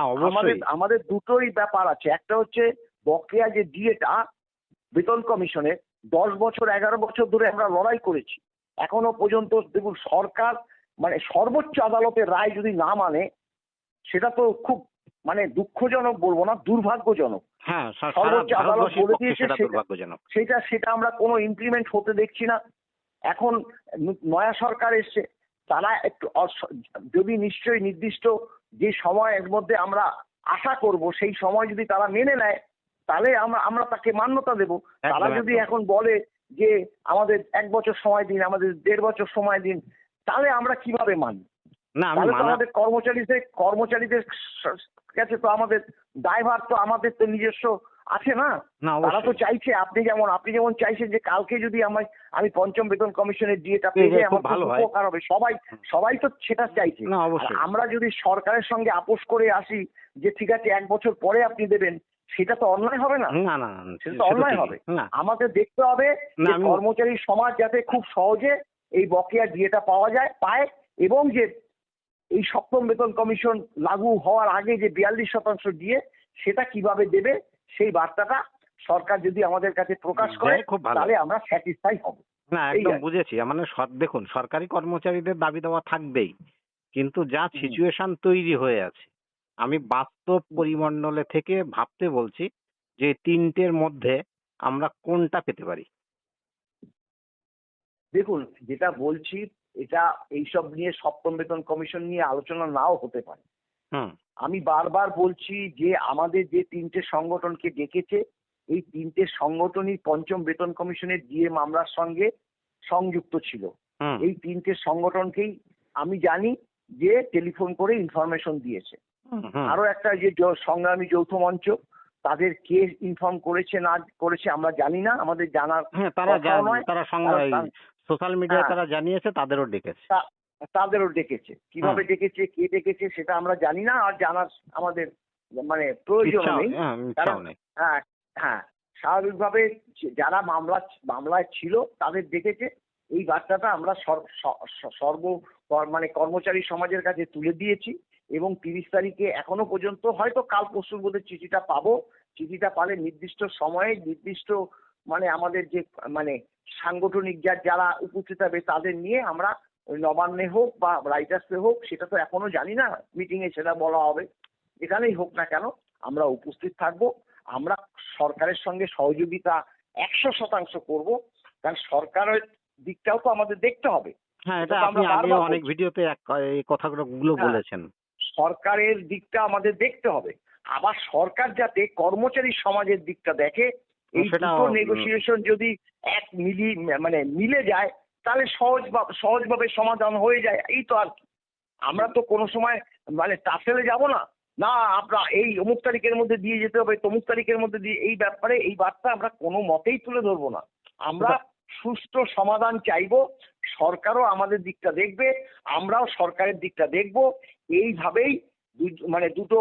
আমাদের অবশ্যই। আমাদের দুটোই ব্যাপার আছে। একটা হচ্ছে বকেয়া যে ডিএটা বেতন কমিশনের 10 বছর 11 বছর ধরে আমরা লড়াই করেছি। এখনো পর্যন্ত দেখুন সরকার মানে সর্বোচ্চ আদালতের রায় যদি না মানে সেটা তো খুব মানে দুঃখজনক বলবো না, দুর্ভাগ্যজনক। হ্যাঁ, সারা সর্বোচ্চ আদালত ভারতবাসীর বলে পক্ষে দিয়েছে সেটা সেটা দুর্ভাগ্যজনক। সেটা সেটা আমরা কোনো ইমপ্লিমেন্ট হতে দেখছি না। এখন নয়া সরকার এসছে, তারা একটু যদি নিশ্চয়ই নির্দিষ্ট যে সময়ের মধ্যে আমরা আশা করব সেই সময় যদি তারা মেনে নেয় তাহলে আমরা আমরা তাকে মান্যতা দেব। তারা একদম যদি একদম। এখন বলে যে আমাদের 1 বছর সময় দিন, আমাদের 1.5 বছর সময় দিন, তাহলে আমরা কিভাবে মানি? না আমি তাহলে তো মানা আমাদের কর্মচারীদের কাছে তো আমাদের দায়ভার তো আমাদের তো নিজস্ব আছে না। না তারা তো অবশ্যই। চাইছে আপনি যেমন চাইছেন যে কালকে যদি আমি পঞ্চম বেতন কমিশনের ডিএটা পেয়ে পেয়ে যাই যাই খুব আমার ভালো খুব হয়। উপকার হবে। সবাই সবাই তো সেটা চাইছে। না আর অবশ্যই। আমরা যদি সরকারের সঙ্গে আপোষ করে আসি যে ঠিক আছে 1 বছর পরে আপনি দেবেন, সেটা তো অন্যায় হবে না? না, না, না, সেটা সে তো তো অন্যায় ঠিকই। হবে। না, আমাদের দেখতে হবে না যে আমি কর্মচারী সমাজ যাতে খুব সহজে এই বকেয়া ডিএটা পায় এবং যে এই সপ্তম বেতন কমিশন লাগু হওয়ার আগে যে 42% দিয়ে সেটা কিভাবে দেবে সেই বার্তাটা সরকার যদি আমাদের কাছে প্রকাশ করে দেয় খুব ভালো তাহলে হয়। আমরা স্যাটিসফাই হব। না এই একদম আর কি। বুঝেছি। মানে দেখুন সরকারি কর্মচারীদের দাবি দেওয়া থাকবেই। কিন্তু যা হুম। সিচুয়েশন তৈরি হয়ে আছে, আমি বাস্তব হুম। পরিমণ্ডলে থেকে ভাবতে বলছি যে ৩টের মধ্যে আমরা কোনটা পেতে পারি? দেখুন যেটা বলছি এটা এইসব নিয়ে সপ্তম বেতন কমিশন নিয়ে আলোচনা নাও হতে পারে। হুম, আমি বারবার বলছি যে আমাদের যে 3টে সংগঠনকে ডেকেছে এই 3টে সংগঠনই পঞ্চম বেতন কমিশনের ডিএ মামলার সঙ্গে সংযুক্ত ছিল। হুম, এই 3টে সংগঠনকেই আমি জানি যে টেলিফোন করে ইনফরমেশন দিয়েছে। হুম, হুম। আরো একটা যে সংগ্রামী যৌথ মঞ্চ তাদের কে ইনফর্ম করেছে না করেছে আমরা জানি না, আমাদের জানার হ্যাঁ, তারা কথাও নয়। তারা কারণ এই সোশ্যাল মিডিয়ায় হ্যাঁ তারা জানিয়েছে, তাদেরও ডেকেছে। তাদেরও ডেকেছে, হুম, কিভাবে ডেকেছে কে ডেকেছে সেটা আমরা জানি না, আর জানার আমাদের মানে প্রয়োজনও নেই। হ্যাঁ, কারণ ইচ্ছাও নেই। হ্যাঁ হ্যাঁ স্বাভাবিকভাবে যারা মামলায় ছিল তাদের ডেকেছে। এই বার্তাটা আমরা মানে কর্মচারী সমাজের কাছে তুলে দিয়েছি এবং 30 তারিখে এখনো পর্যন্ত হয়তো কাল পরশুর মধ্যে চিঠিটা পাবো। চিঠিটা পালে নির্দিষ্ট সময়ে নির্দিষ্ট মানে আমাদের যে মানে সাংগঠনিক যারা উপস্থিত হবে তাদের নিয়ে আমরা ওই নবান্নে হোক বা রাইটার্সে হোক সেটা তো এখনো জানি না, মিটিং এ সেটা বলা হবে। যেখানেই হোক না কেন আমরা উপস্থিত থাকবো। আমরা সরকারের সঙ্গে সহযোগিতা 100% করব, কারণ সরকারের দিকটাও তো আমাদের দেখতে হবে। হ্যাঁ, এটা এটা তো আপনি আমরা আগেও বারবার অনেক বলছি। ভিডিওতে এই কথাগুলো হ্যাঁ, বলেছেন। সরকারের দিকটা আমাদের দেখতে হবে। আবার সরকার যাতে কর্মচারী সমাজের দিকটা দেখে, এই সেটা দুটো নেগোসিয়েশন যদি মানে মিলে যায় তাহলে সহজভাবে সমাধান হয়ে যায়। এই তো আর কি। আমরা তো কোনো সময় মানে টাসেলে যাব না, না আমরা এই অমুক তারিখের মধ্যে দিয়ে যেতে হবে তমুক তারিখের মধ্যে দিয়ে, এই ব্যাপারে এই বার্তা আমরা কোনো মতেই তুলে ধরবো না। আমরা সুষ্ঠু সমাধান চাইবো, সরকারও আমাদের দিকটা দেখবে, আমরাও সরকারের দিকটা দেখবো। এইভাবেই মানে দুটো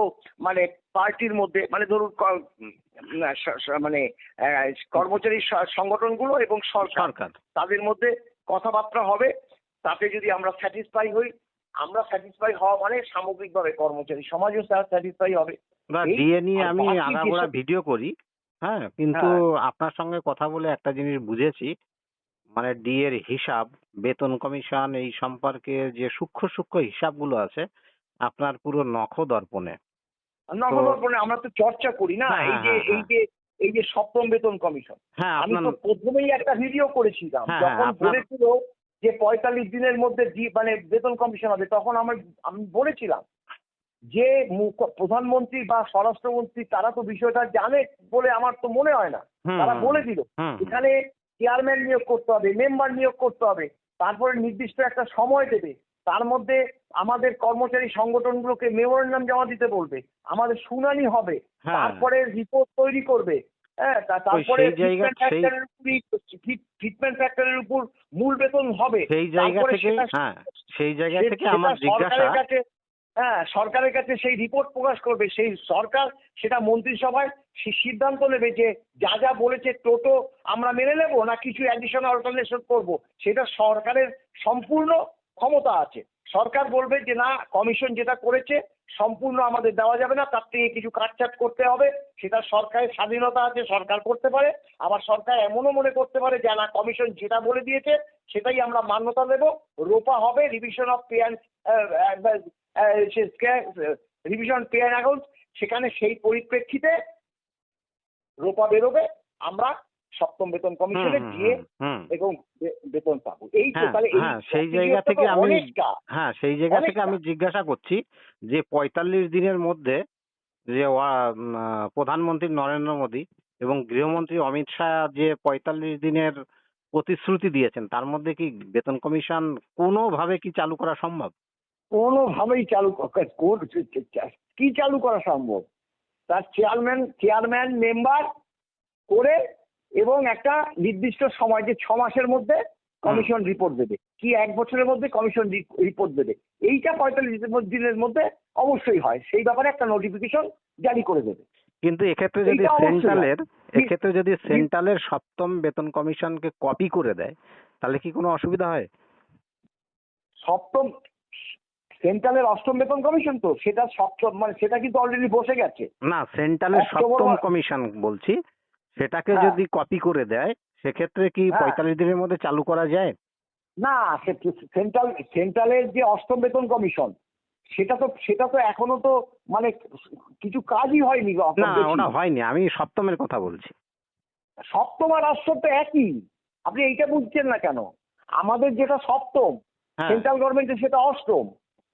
মানে পার্টির মধ্যে মানে ধরুন মানে কর্মচারী সংগঠনগুলো এবং সরকার সরকার। তাদের মধ্যে কথাবার্তা হবে। তাতে যদি আমরা স্যাটিসফাই হই, আমরা স্যাটিসফাই হওয়া মানে সামগ্রিকভাবে কর্মচারী সমাজও স্যাটিসফাই হবে। বা এই ডিএ নিয়ে আর আমি বাকি আগাগোড়া যেসব ভিডিও করি। হ্যাঁ, কিন্তু হ্যাঁ আপনার সঙ্গে কথা বলে একটা জিনিস বুঝেছি, মানে ডিএ এর হিসাব, বেতন কমিশন এই সম্পর্কে যে সূক্ষ্ম সূক্ষ্ম হিসাবগুলো আছে আপনার পুরো নখদর্পণে। তো নখদর্পণে আমরা তো চর্চা করি না হ্যাঁ, এই হ্যাঁ, যে হ্যাঁ, এই হ্যাঁ, যে এই যে সপ্তম বেতন কমিশন। হ্যাঁ আমি আপনার তো প্রথমেই একটা ভিডিও করেছিলাম হ্যাঁ, হ্যাঁ যখন আপনার বলেছিল যে 45 দিনের মধ্যে মানে বেতন কমিশন হবে, তখন আমি বলেছিলাম যে প্রধানমন্ত্রী বা স্বরাষ্ট্রমন্ত্রী তারা তো বিষয়টা জানে বলে আমার তো মনে হয় না। হুম, তারা হুম, বলে দিল হুম, হুম, এখানে চেয়ারম্যান নিয়োগ করতে হবে, মেম্বার নিয়োগ করতে হবে, তারপরে নির্দিষ্ট একটা সময় দেবে, তার মধ্যে আমাদের কর্মচারী সংগঠনগুলোকে মেমোরেন্ডাম জমা দিতে বলবে, আমাদের শুনানি হবে, হ্যাঁ তারপরে রিপোর্ট তৈরি করবে। হ্যাঁ ওই তারপরে সেই জায়গা ট্রিটমেন্ট ফ্যাক্টরের উপর মূল বেতন হবে। সেই জায়গা তারপরে থেকে হ্যাঁ সেই জায়গা থেকে সেটা আমার জিজ্ঞাসা। সরকারের কাছে সরকারের কাছে সেই রিপোর্ট প্রকাশ করবে, সেই সরকার সেটা মন্ত্রিসভায় সিদ্ধান্ত নেবে যে যা যা বলেছে টোটো আমরা মেনে নেব না কিছু অ্যাডিশনাল অল্টারনেশন করব, সেটা সরকারের সম্পূর্ণ ক্ষমতা আছে। সরকার বলবে যে না কমিশন যেটা করেছে সম্পূর্ণ আমাদের দেওয়া যাবে না, তার থেকে কিছু কাটছাট করতে হবে। সেটা সরকারের স্বাধীনতা আছে, সরকার করতে পারে। আবার সরকার এমনও মনে করতে পারে যে না, কমিশন যেটা বলে দিয়েছে সেটাই আমরা মান্যতা দেব, রোপা হবে, revision of pay revision pay and account, সেখানে সেই পরিপ্রেক্ষিতে রোপা বেরোবে, আমরা সপ্তম বেতন কমিশনে গিয়ে এবং বেতন পাবো। এই তো তাহলে এই সেই জায়গা থেকে অনেকটা সেই জায়গা থেকে আমি জিজ্ঞাসা করছি যে ৪৫ দিনের মধ্যে যে প্রধানমন্ত্রী নরেন্দ্র মোদী এবং গৃহমন্ত্রী অমিত শাহ যে ৪৫ দিনের প্রতিশ্রুতি দিয়েছেন, তার মধ্যে কি বেতন কমিশন কোনোভাবে কি চালু করা সম্ভব? কোনোভাবেই কি চালু করা সম্ভব? তার চেয়ারম্যান মেম্বার করে এবং একটা নির্দিষ্ট সময়, যে 6 মাসের মধ্যে কমিশন রিপোর্ট দেবে, কি 1 বছরের মধ্যে কমিশন রিপোর্ট দেবে, এইটা ৪৫ দিনের মধ্যে অবশ্যই হয়। সেই ব্যাপারে একটা নোটিফিকেশন জারি করে দেবে। কিন্তু এক্ষেত্রে যদি সেন্ট্রালের সপ্তম বেতন কমিশনকে কপি করে দেয়, তাহলে কি কোনো অসুবিধা হয়? সেন্ট্রালের অষ্টম বেতন কমিশন তো সেটা সপ্তম, মানে সেটা কিন্তু অলরেডি বসে গেছে। না, সেন্ট্রালের সপ্তম কমিশন বলছি, সেটাকে যদি কপি করে দেয় সেক্ষেত্রে কি ৪৫ দিনের মধ্যে চালু করা যায়? না, সেন্ট্রালের যে অষ্টম বেতন কমিশন সেটা তো এখনো তো মানে কিছু কাজই হয়নি। না, ওটা হয়নি, আমি সপ্তমের কথা বলছি। সপ্তম আর অষ্টম তো একই, আপনি এইটা বুঝছেন না কেন? আমাদের যেটা সপ্তম, সেন্ট্রাল গভর্নমেন্টের সেটা অষ্টম,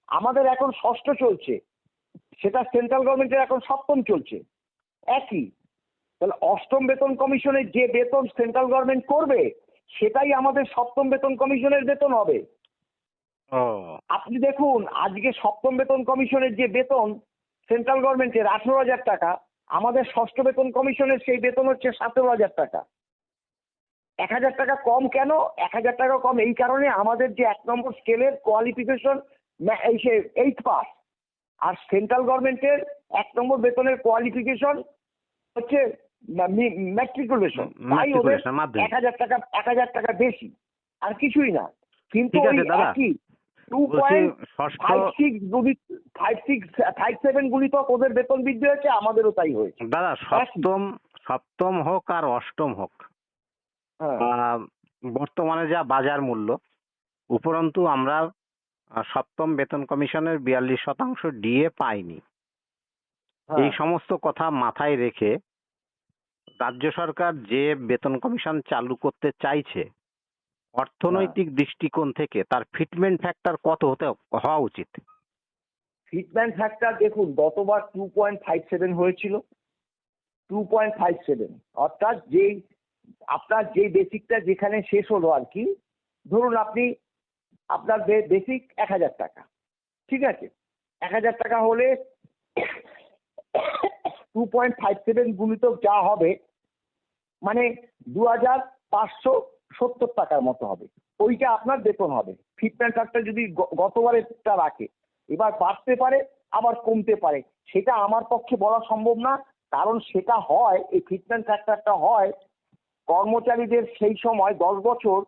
আমাদের এখন ষষ্ঠ চলছে, সেটা সেন্ট্রাল গভর্নমেন্টের এখন সপ্তম চলছে, একই। তাহলে অষ্টম বেতন কমিশনের যে বেতন সেন্ট্রাল গভর্নমেন্ট করবে সেটাই আমাদের সপ্তম বেতন কমিশনের বেতন হবে। আপনি দেখুন, আজকে সপ্তম বেতন কমিশনের যে বেতন সেন্ট্রাল গভর্নমেন্টের 18,000 টাকা, আমাদের ষষ্ঠ বেতন কমিশনের সেই বেতন হচ্ছে 17,000 টাকা। 1,000 টাকা কম কেন? 1,000 টাকা কম এই কারণে, আমাদের যে 1 নম্বর স্কেলের কোয়ালিফিকেশন 8 পাস, আর সেন্ট্রাল গভর্নমেন্টের 1 নম্বর বেতনের কোয়ালিফিকেশন হচ্ছে ম্যাট্রিকুলেশন। তাই ওদের 1,000 টাকা বেশি, আর কিছুই না। কিন্তু ওই একই 2.56 গুণিতক ওদের বেতন বৃদ্ধি হয়েছে, আমাদেরও তাই হয়েছে। দাদা, সপ্তম হোক আর অষ্টম হোক, বর্তমানে যা বাজার মূল্য, উপরন্তু আমরা সপ্তম বেতন কমিশনের 42% ডিএ পাইনি। এই সমস্ত কথা মাথায় রেখে রাজ্য সরকার যে বেতন কমিশন চালু করতে চাইছে, অর্থনৈতিক দৃষ্টিকোণ থেকে তার ফিটমেন্ট ফ্যাক্টর কত হওয়া উচিত? ফিটমেন্ট ফ্যাক্টর দেখুন, গতবার 2.57 হয়েছিল। 2.57 অর্থাৎ আপনার যে বেসিকটা যেখানে শেষ হলো আর কি, ধরুন আপনার বেসিক 1,000 টাকা, ঠিক আছে? 1,000 টাকা হলে 2.57 গুণিতক যা হবে মানে 2,570 টাকার মতো হবে, ওইটা আপনার বেতন হবে। ফিটমেন্ট ফ্যাক্টর যদি গতবারেরটা রাখে, এবার বাড়তে পারে আবার কমতে পারে, সেটা আমার পক্ষে বলা সম্ভব না। কারণ সেটা হয়, এই ফিটমেন্ট ফ্যাক্টরটা হয় কর্মচারীদের সেই সময় 10 বছর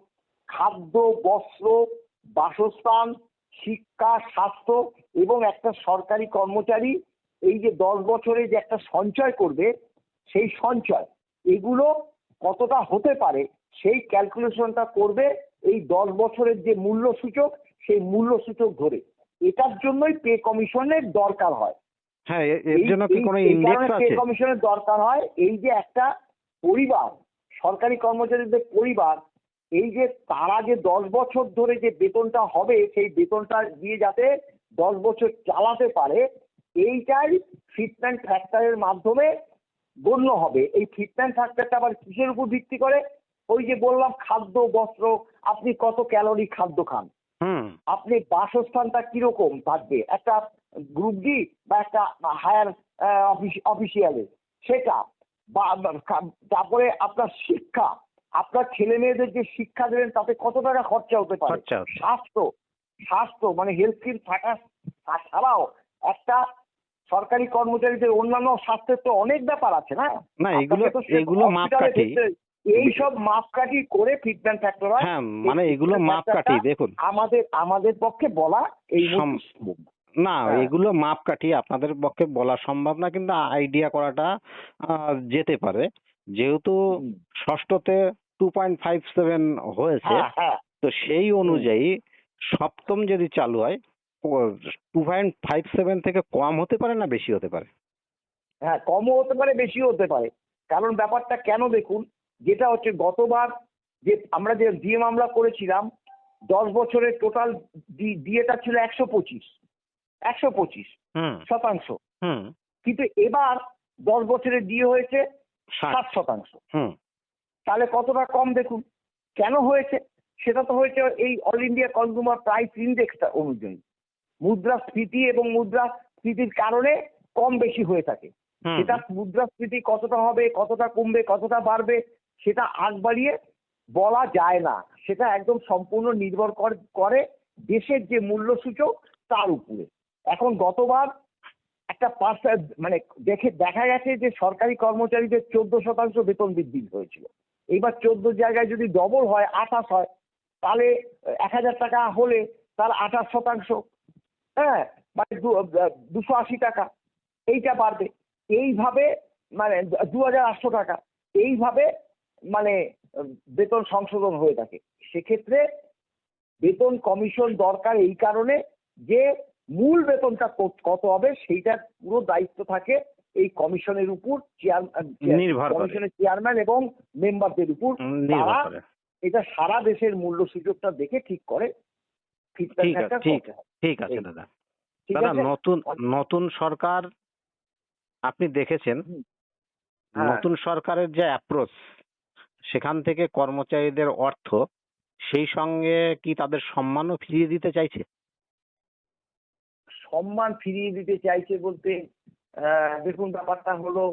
খাদ্য, বস্ত্র, বাসস্থান, শিক্ষা, স্বাস্থ্য এবং একটা সরকারি কর্মচারী এই যে 10 বছরে যে একটা সঞ্চয় করবে, সেই সঞ্চয় এগুলো কতটা হতে পারে সেই ক্যালকুলেশনটা করবে এই 10 বছরের যে মূল্য সূচক, সেই মূল্য সূচক ধরে। এটার জন্যই পে কমিশনের দরকার হয়। হ্যাঁ, এর জন্য কি কোনো ইন্ডেক্স আছে? পে কমিশনের দরকার হয় এই যে একটা পরিবার, সরকারি কর্মচারীদের পরিবার, এই যে তারা যে 10 বছর ধরে যে বেতনটা হবে, সেই বেতনটা দিয়ে যাতে 10 বছর চালাতে পারে, এইটাই ফিটমেন্ট ফ্যাক্টরের মাধ্যমে গণ্য হবে। এই ফিটমেন্ট ফ্যাক্টরটা আবার কিসের উপর ভিত্তি করে? ওই যে বললাম খাদ্য, বস্ত্র, আপনি কত ক্যালোরি খাদ্য খান, আপনি বাসস্থানটা কিরকম থাকবে একটা গ্রুপ ডি বা একটা হায়ার অফিসিয়ালে, সেটা, তারপরে আপনার শিক্ষা, আপনার ছেলে মেয়েদের যে শিক্ষা দেবেন তাতে কত টাকা খরচা হতে পারে, স্বাস্থ্য মানে হেলথ স্কিম থাকা ছাড়াও একটা সরকারি কর্মচারীদের অন্যান্য স্বাস্থ্যের তো অনেক ব্যাপার আছে না? এগুলো মাপকাঠি, এইসব মাপকাঠি করে ফিটমেন্ট ফ্যাক্টর হয়। মানে এগুলো মাপকাঠি। দেখুন, আমাদের পক্ষে বলা এই না, হ্যাঁ। এগুলো মাপকাঠি আপনাদের পক্ষে বলা সম্ভব না, কিন্তু আইডিয়া করাটা যেতে পারে। যেহেতু হুম। ষষ্ঠতে 2.57 হয়েছে, হ্যাঁ, হ্যাঁ। তো সেই হুম। অনুযায়ী সপ্তম যদি চালু হয় 2.57 থেকে কম হতে পারে না বেশি হতে পারে? হ্যাঁ, কমও হতে পারে, বেশিও হতে পারে। কারণ ব্যাপারটা কেন দেখুন, যেটা হচ্ছে গতবার যে আমরা যে ডিএ মামলা করেছিলাম 10 বছরের টোটাল ডিএটা ছিল 125% হুম হুম কিন্তু এবার 10 বছরের ডিএ হয়েছে 60। 60%। হুম তাহলে কতটা কম দেখুন। কেন হয়েছে? সেটা তো হয়েছে এই অল ইন্ডিয়া কনজিউমার প্রাইস ইন্ডেক্সটা অনুযায়ী। মুদ্রাস্ফীতি এবং মুদ্রাস্ফীতির কারণে কম বেশি হয়ে থাকে। হুম সেটা মুদ্রাস্ফীতি কতটা হবে, কতটা কমবে, কতটা বাড়বে সেটা আগ বাড়িয়ে বলা যায় না। সেটা একদম সম্পূর্ণ নির্ভর করে দেশের যে মূল্যসূচক তার উপরে। এখন গতবার একটা মানে দেখা গেছে যে সরকারি কর্মচারীদের 14% বেতন বৃদ্ধি হয়েছিল। এইবার 14 জায়গায় যদি ডবল হয় 28 হয়, তাহলে 1000 টাকা হলে তার 28%, হ্যাঁ, মানে 280 টাকা এইটা বাড়বে। এইভাবে মানে 2800 টাকা এইভাবে মানে বেতন সংশোধন হয়ে থাকে। সেক্ষেত্রে বেতন কমিশন দরকার এই কারণে যে মূল বেতনটা কত হবে সেইটার পুরো দায়িত্ব থাকে এই কমিশনের উপর, নির্ভর করে। কমিশনের চেয়ারম্যান এবং মেম্বারদের উপর। নির্ভর তারা করে। এটা সারা দেশের মূল্য সূচকটা দেখে ঠিক করে ঠিক আছে, ঠিকঠাক ঠিক কত হবে। ঠিক আছে এই, দাদা। ঠিক দাদা, আছে। নতুন নতুন সরকার আপনি দেখেছেন, হুম, হ্যাঁ। নতুন সরকারের যে অ্যাপ্রোচ, সেখান থেকে কর্মচারীদের অর্থ, সেই সঙ্গে কি তাদের সম্মানও ফিরিয়ে দিতে চাইছে? সম্মান ফিরিয়ে দিতে চাইছে বলতে দেখুন ব্যাপারটা হলো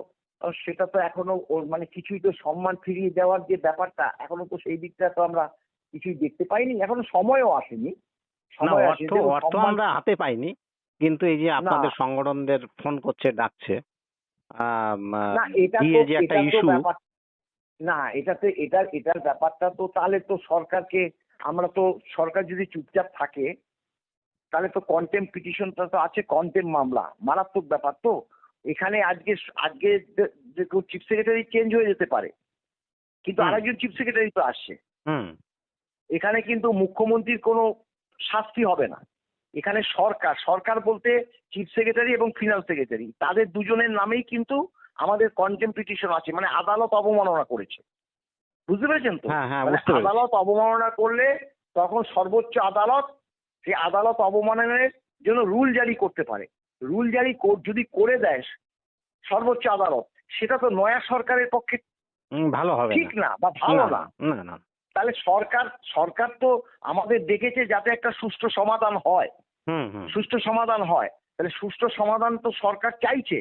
সেটা তো এখনো মানে কিছুই তো সম্মান ফিরিয়ে দেওয়ার যে ব্যাপারটা এখনো তো সেই দিকটা তো আমরা কিছুই দেখতে পাইনি, এখনো সময়ও আসেনি। না, সময় অর্থ আসেনি দেখুন অর্থ সম্মান। আমরা হাতে পাইনি, কিন্তু এই যে না, আপনাদের সংগঠনদের ফোন করছে, ডাকছে, না, দিয়ে যে একটা এটা তো ইস্যু। ব্যাপার না, এটাতে এটার ব্যাপারটা তো তাহলে তো সরকারকে আমরা তো সরকার যদি চুপচাপ থাকে তাহলে তো কন্টেম্প পিটিশনটা তো আছে, কন্টেম্প মামলা মারাত্মক ব্যাপার তো। এখানে আজকে যে চিফ সেক্রেটারি চেঞ্জ হয়ে যেতে পারে, কিন্তু হুম আরেকজন চিফ সেক্রেটারি তো আসছে। হুম এখানে কিন্তু মুখ্যমন্ত্রীর কোনো শাস্তি হবে না। এখানে সরকার বলতে চিফ সেক্রেটারি এবং ফিনান্স সেক্রেটারি তাদের দুজনের নামেই কিন্তু আমাদের কন্টেম্প পিটিশন আছে, মানে আদালত অবমাননা করেছে। বুঝতে পেরেছেন তো? হ্যাঁ হ্যাঁ, মানে বুঝতে পেরেছি। আদালত অবমাননা করলে তখন সর্বোচ্চ আদালত সেই আদালত অবমাননের জন্য রুল জারি করতে পারে। রুল জারি যদি করে দেয় সর্বোচ্চ আদালত, সেটা তো নয়া সরকারের পক্ষে ভালো হবে ঠিক না। না বা ভালো না না। না না না। তাহলে সরকার তো আমাদের দেখেছে যাতে একটা সুষ্ঠু সমাধান হয়, হুম হুম সুষ্ঠু সমাধান হয়। তাহলে সুষ্ঠু সমাধান তো সরকার চাইছে।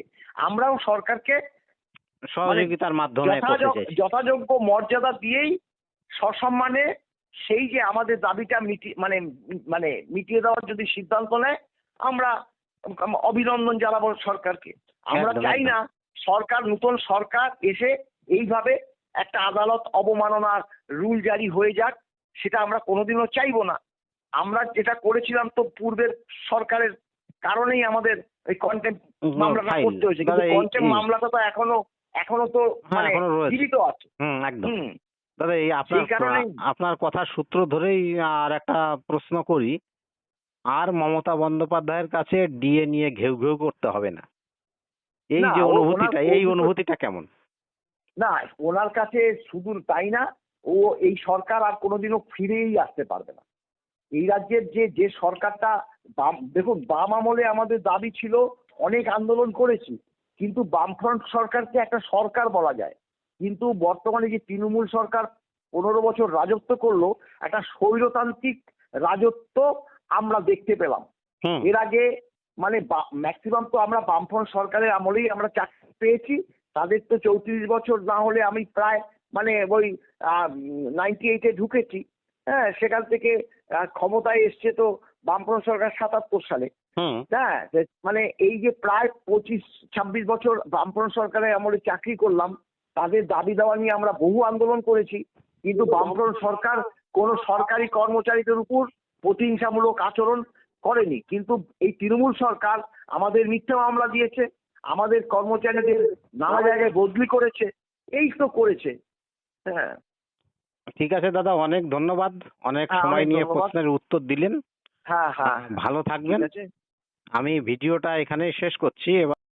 আমরাও সরকারকে মানে সহযোগিতার মাধ্যমে করতে চাইছি। যথাযোগ্য মর্যাদা দিয়েই সসম্মানে সেই যে আমাদের দাবিটা মানে মিটিয়ে দেওয়ার যদি সিদ্ধান্ত নেয়, আমরা অভিনন্দন জানাবো সরকারকে। আমরা একদম চাই একদম। না নতুন সরকার এসে এইভাবে একটা আদালত অবমাননার রুল জারি হয়ে যাক, সেটা আমরা কোনোদিনও চাইবো না। আমরা যেটা করেছিলাম তো পূর্বের সরকারের কারণেই আমাদের এই কন্টেম্প মামলাটা ফাইল করতে হয়েছে, দাদা, কিন্তু এই কন্টেম্প মামলাটা তো এখনো তো হ্যাঁ, মানে এখনো রয়েছে। জীবিত আছে। একদম। হুম। দাদা, এই সেই কারণেই আপনার কথার সূত্র ধরেই আর একটা প্রশ্ন করি। আর মমতা বন্দ্যোপাধ্যায়ের কাছে ডিএ নিয়ে ঘেউ ঘেউ করতে হবে না, এই না যে ওনার অনুভূতিটা, এই অনুভূতিটা কেমন? না, ওনার কাছে শুধু তাই না, ও এই সরকার আর কোনোদিনও ফিরেই আসতে পারবে না। এই রাজ্যের যে সরকারটা দেখুন বাম আমলে আমাদের দাবি ছিল, অনেক আন্দোলন করেছি, কিন্তু বামফ্রন্ট সরকারকে একটা সরকার বলা যায়। কিন্তু বর্তমানে যে তৃণমূল সরকার 15 বছর রাজত্ব করলো, একটা স্বৈরতান্ত্রিক রাজত্ব আমরা দেখতে পেলাম। হুম এর আগে মানে ম্যাক্সিমাম তো আমরা বামফ্রন্ট সরকারের আমলেই আমরা চাকরি পেয়েছি। তাদের তো 34 বছর না হলে আমি প্রায় মানে ওই 98-এ ঢুকেছি। হ্যাঁ, সেখান থেকে ক্ষমতায় এসছে তো বামফ্রন্ট সরকার 77 সালে। হুম হ্যাঁ, মানে এই যে প্রায় 25-26 বছর বামফ্রন্ট সরকারের আমলে চাকরি করলাম, তাদের দাবি দেওয়া নিয়ে আমরা বহু আন্দোলন করেছি, কিন্তু বামফ্রন্ট সরকার কোন সরকারি কর্মচারীদের উপর প্রতিহিংসামূলক আচরণ করেনি, কিন্তু এই তৃণমূল সরকার আমাদের মিথ্যা মামলা দিয়েছে, আমাদের কর্মচারীদের নানা জায়গায় বদলি করেছে, এই তো করেছে। হ্যাঁ ঠিক আছে দাদা, অনেক ধন্যবাদ, অনেক হ্যাঁ, সময় অনেক নিয়ে ধন্যবাদ। প্রশ্নের উত্তর দিলেন। হ্যাঁ হ্যাঁ ভালো ঠিক থাকবেন। আছে। আমি ভিডিওটা এখানেই শেষ করছি। এবার